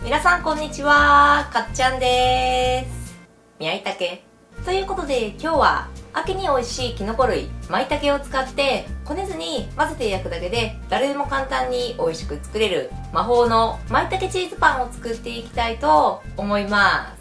皆さんこんにちは、かっちゃんです。宮いたけということで、今日は秋に美味しいキノコ類舞茸を使ってこねずに混ぜて焼くだけで誰でも簡単に美味しく作れる魔法の舞茸チーズパンを作っていきたいと思います。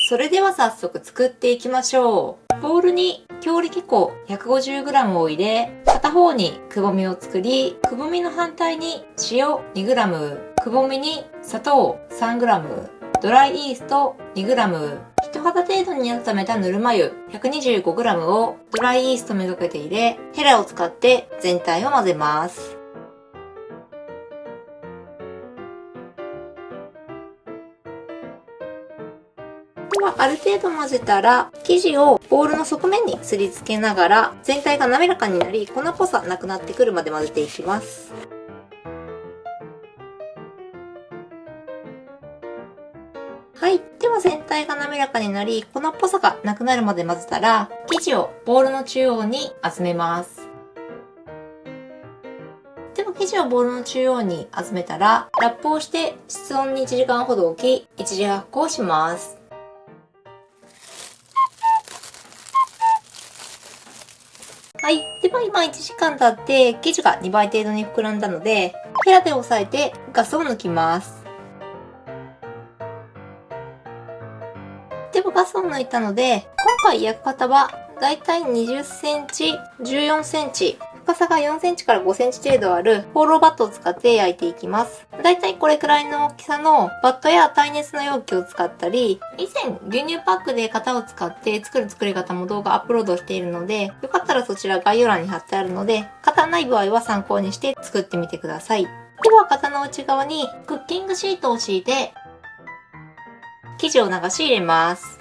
それでは早速作っていきましょう。ボウルに強力粉 150g を入れ、片方にくぼみを作り、くぼみの反対に塩 2g、くぼみに砂糖 3g、ドライイースト 2g、人肌程度に温めたぬるま湯 125g をドライイーストめがけて入れ、ヘラを使って全体を混ぜます。では、ある程度混ぜたら、生地をボウルの側面にすりつけながら、全体が滑らかになり、粉っぽさなくなってくるまで混ぜていきます。はい。では全体が滑らかになり、粉っぽさがなくなるまで混ぜたら、生地をボウルの中央に集めます。では生地をボウルの中央に集めたら、ラップをして室温に1時間ほど置き、一時発酵します。はい。では今1時間経って生地が2倍程度に膨らんだので、ヘラで押さえてガスを抜きます。ではガスを抜いたので、今回焼く方はだいたい20センチ、14センチ、深さが4センチから5センチ程度あるホーローバットを使って焼いていきます。だいたいこれくらいの大きさのバットや耐熱の容器を使ったり、以前牛乳パックで型を使って作る作り方も動画アップロードしているので、よかったらそちら概要欄に貼ってあるので、型ない場合は参考にして作ってみてください。では型の内側にクッキングシートを敷いて、生地を流し入れます。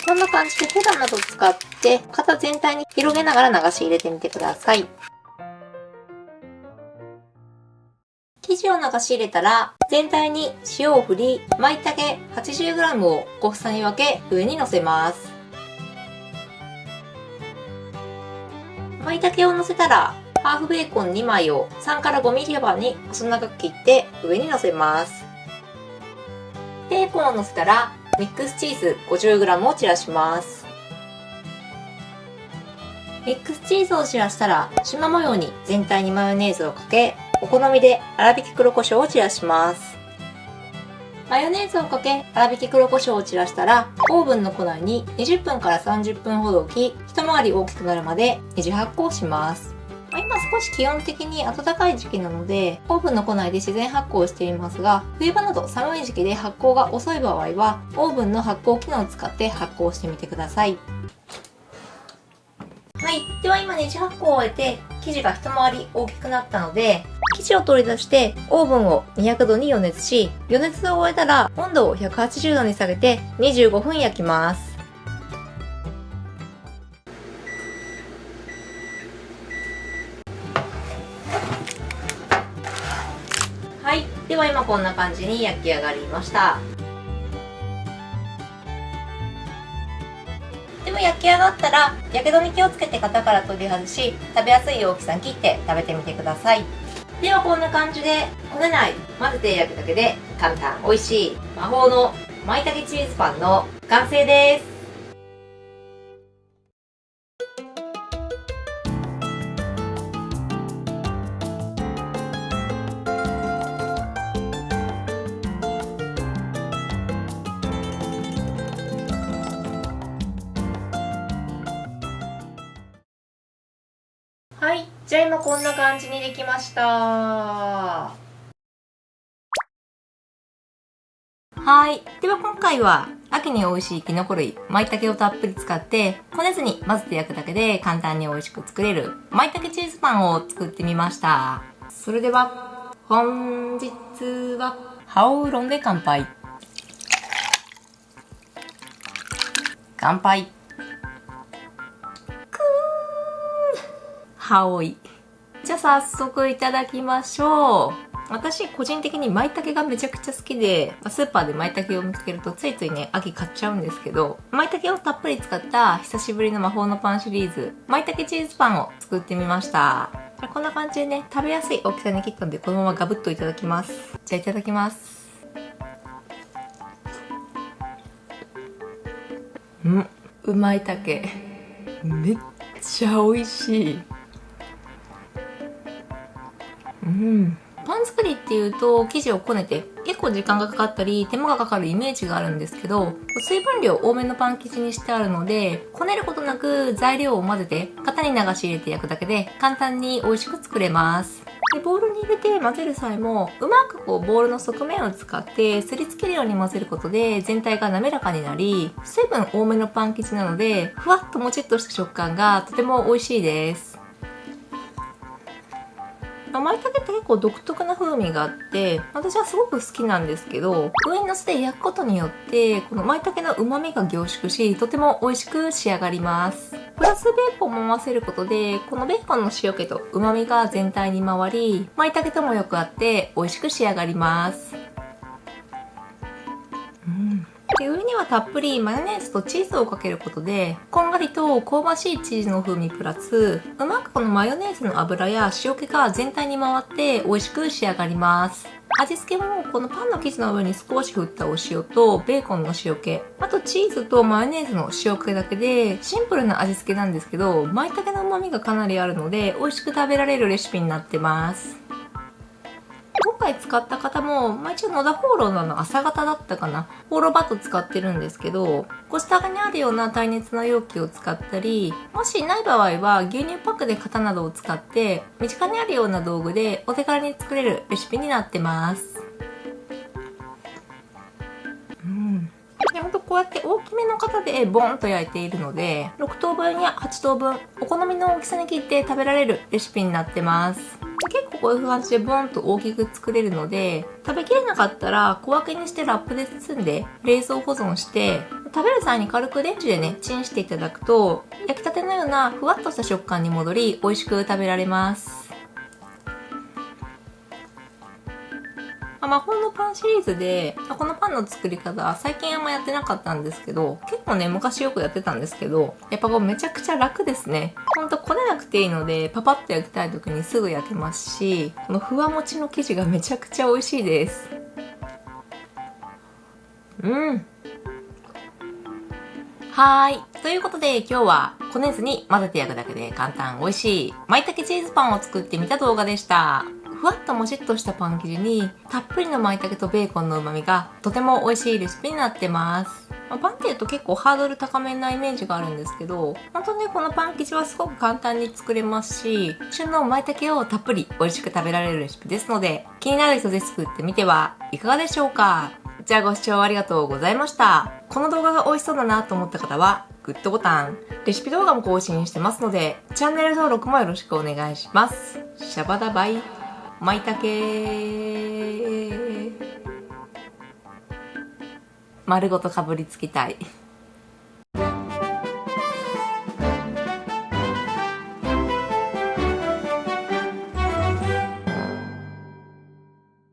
こんな感じでヘラなどを使って型全体に広げながら流し入れてみてください。生地を流し入れたら全体に塩を振り、舞茸 80g を小房に分け上に乗せます。舞茸を乗せたらハーフベーコン2枚を3から 5mm 幅に細長く切って上に乗せます。ベーコンを乗せたらミックスチーズ 50g を散らします。ミックスチーズを散らしたら、縞模様に全体にマヨネーズをかけ、お好みで粗挽き黒胡椒を散らします。マヨネーズをかけ、粗挽き黒胡椒を散らしたら、オーブンの庫内に20分から30分ほど置き、一回り大きくなるまで二次発酵します。今少し気温的に暖かい時期なので、オーブンの庫内で自然発酵していますが、冬場など寒い時期で発酵が遅い場合は、オーブンの発酵機能を使って発酵してみてください。はい。では今2次発酵を終えて、生地が一回り大きくなったので、生地を取り出して、オーブンを200度に予熱し、予熱を終えたら、温度を180度に下げて25分焼きます。はい。では今こんな感じに焼き上がりました。では焼き上がったら、やけどに気をつけて型から取り外し、食べやすい大きさに切って食べてみてください。ではこんな感じで、こねない、混ぜて焼くだけで簡単、美味しい魔法の舞茸チーズパンの完成です。はい。じゃあ今こんな感じにできました。はい。では今回は秋に美味しいキノコ類、舞茸をたっぷり使ってこねずに混ぜて焼くだけで簡単に美味しく作れる舞茸チーズパンを作ってみました。それでは本日はハオウーロンで乾杯。乾杯。ハオイ。じゃあ早速いただきましょう。私個人的に舞茸がめちゃくちゃ好きで、スーパーで舞茸を見つけるとついついね、秋買っちゃうんですけど、舞茸をたっぷり使った久しぶりの魔法のパンシリーズ、舞茸チーズパンを作ってみました。こんな感じでね、食べやすい大きさに切ったので、このままガブッといただきます。じゃあいただきます。舞茸。めっちゃ美味しい。パン作りっていうと生地をこねて結構時間がかかったり手間がかかるイメージがあるんですけど、水分量多めのパン生地にしてあるので、こねることなく材料を混ぜて型に流し入れて焼くだけで簡単に美味しく作れます。でボウルに入れて混ぜる際もうまくボウルの側面を使ってすりつけるように混ぜることで全体が滑らかになり、水分多めのパン生地なのでふわっともちっとした食感がとても美味しいです。舞茸って結構独特な風味があって、私はすごく好きなんですけど、上に乗せて焼くことによってこの舞茸の旨味が凝縮し、とても美味しく仕上がります。プラスベーコンも合わせることで、このベーコンの塩気と旨味が全体に回り、舞茸ともよく合って美味しく仕上がります。で上にはたっぷりマヨネーズとチーズをかけることで、こんがりと香ばしいチーズの風味プラス、うまくこのマヨネーズの油や塩気が全体に回って美味しく仕上がります。味付けもこのパンの生地の上に少し振ったお塩とベーコンの塩気、あとチーズとマヨネーズの塩気だけでシンプルな味付けなんですけど、舞茸の旨味がかなりあるので美味しく食べられるレシピになってます。今回使った方も、一応野田ホーローの朝型だったかな。ホーローバット使ってるんですけど、ご下にあるような耐熱の容器を使ったり、もしない場合は牛乳パックで型などを使って、身近にあるような道具でお手軽に作れるレシピになってます。ほんとこうやって大きめの型でボンと焼いているので、6等分や8等分、お好みの大きさに切って食べられるレシピになってます。結構こういう感じでボンと大きく作れるので、食べきれなかったら小分けにしてラップで包んで冷蔵保存して、食べる際に軽くレンジでね、チンしていただくと、焼きたてのようなふわっとした食感に戻り、美味しく食べられます。魔法のパンシリーズで、このパンの作り方、最近あんまやってなかったんですけど、結構ね、昔よくやってたんですけど、やっぱこうめちゃくちゃ楽ですね。ほんとこねなくていいので、パパッと焼きたい時にすぐ焼けますし、このふわもちの生地がめちゃくちゃ美味しいです。ということで今日はこねずに混ぜて焼くだけで簡単美味しい舞茸チーズパンを作ってみた動画でした。ふわっともちっとしたパン生地にたっぷりの舞茸とベーコンの旨味がとても美味しいレシピになってます。パンっていうと結構ハードル高めなイメージがあるんですけど、本当にこのパン生地はすごく簡単に作れますし、旬の舞茸をたっぷり美味しく食べられるレシピですので、気になる人で作ってみてはいかがでしょうか。じゃあご視聴ありがとうございました。この動画が美味しそうだなと思った方は、グッドボタン、レシピ動画も更新してますので、チャンネル登録もよろしくお願いします。シャバダバイ、舞茸丸ごとかぶりつきたい。